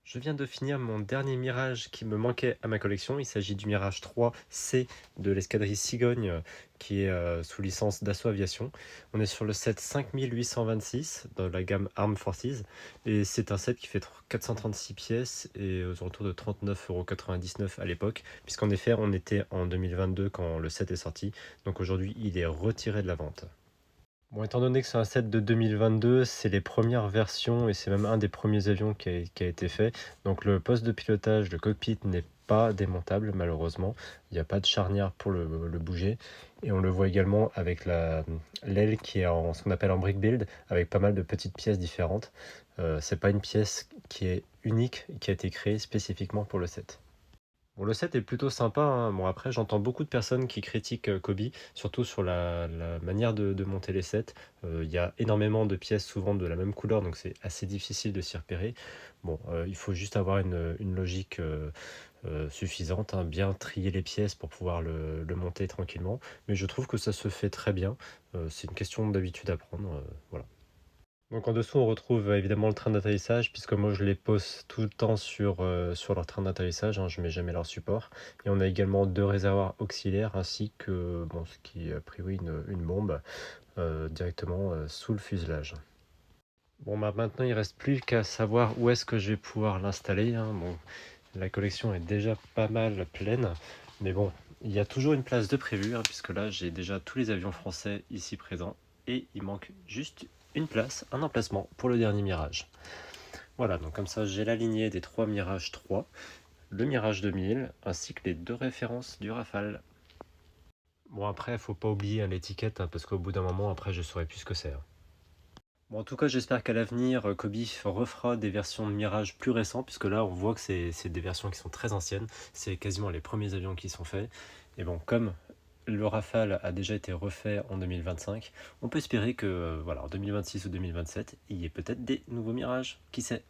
Je viens de finir mon dernier Mirage qui me manquait à ma collection. Il s'agit du Mirage 3C de l'escadrille Cigogne qui est sous licence Dassault Aviation. On est sur le set 5826 dans la gamme Armed Forces et c'est un set qui fait 436 pièces et aux alentours de 39,99 € à l'époque, puisqu'en effet on était en 2022 quand le set est sorti, donc aujourd'hui il est retiré de la vente. Bon, étant donné que c'est un set de 2022, c'est les premières versions et c'est même un des premiers avions qui a été fait. Donc le poste de pilotage, le cockpit n'est pas démontable malheureusement. Il n'y a pas de charnière pour le bouger. Et on le voit également avec l'aile qui est en ce qu'on appelle en brick build, avec pas mal de petites pièces différentes. C'est pas une pièce qui est unique, qui a été créée spécifiquement pour le set. Bon, le set est plutôt sympa, hein. Bon, après, j'entends beaucoup de personnes qui critiquent Kobe, surtout sur la manière de monter les sets. Il y a énormément de pièces, souvent de la même couleur, donc c'est assez difficile de s'y repérer. Bon, il faut juste avoir une logique suffisante, hein, bien trier les pièces pour pouvoir le monter tranquillement. Mais je trouve que ça se fait très bien. C'est une question d'habitude à prendre. Voilà. Donc en dessous, on retrouve évidemment le train d'atterrissage, puisque moi je les pose tout le temps sur leur train d'atterrissage, hein, je mets jamais leur support. Et on a également deux réservoirs auxiliaires, ainsi que bon, ce qui est a priori une bombe directement sous le fuselage. Bon, bah, maintenant il reste plus qu'à savoir où est-ce que je vais pouvoir l'installer, hein. Bon, la collection est déjà pas mal pleine, mais bon, il y a toujours une place de prévue, hein, puisque là j'ai déjà tous les avions français ici présents, et il manque juste une place, un emplacement pour le dernier Mirage. Voilà, donc comme ça j'ai la lignée des trois Mirage 3, le Mirage 2000, ainsi que les deux références du Rafale. Bon après, faut pas oublier hein, l'étiquette, hein, parce qu'au bout d'un moment, après je saurai plus ce que c'est, hein. Bon, en tout cas, j'espère qu'à l'avenir, Kobe refera des versions de Mirage plus récentes, puisque là, on voit que c'est des versions qui sont très anciennes. C'est quasiment les premiers avions qui sont faits. Et bon, comme le Rafale a déjà été refait en 2025, on peut espérer que, voilà, en 2026 ou 2027, il y ait peut-être des nouveaux Mirages. Qui sait?